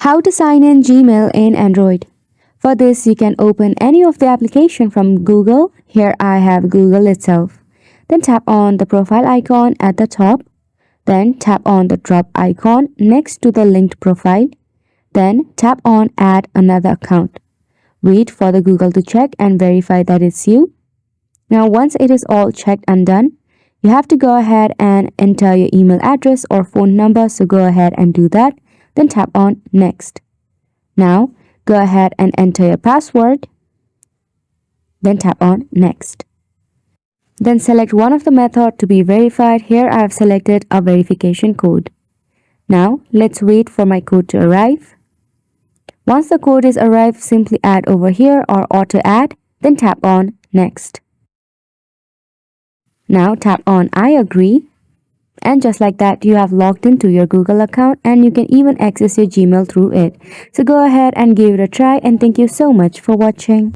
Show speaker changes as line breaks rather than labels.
How to sign in Gmail in Android. For this, you can open any of the application from Google. Here I have Google itself. Then tap on the profile icon at the top. Then tap on the drop icon next to the linked profile. Then tap on add another account. Wait for the Google to check and verify that it's you. Now once it is all checked and done, you have to go ahead and enter your email address or phone number, so go ahead and do that. Then tap on next. Now go ahead and enter your password. Then tap on next. Then select one of the method to be verified. Here I have selected a verification code. Now let's wait for my code to arrive. Once the code is arrived, simply add over here or auto add, then tap on next. Now tap on I agree, and just like that you have logged into your Google account and you can even access your Gmail through it. So go ahead and give it a try, and thank you so much for watching.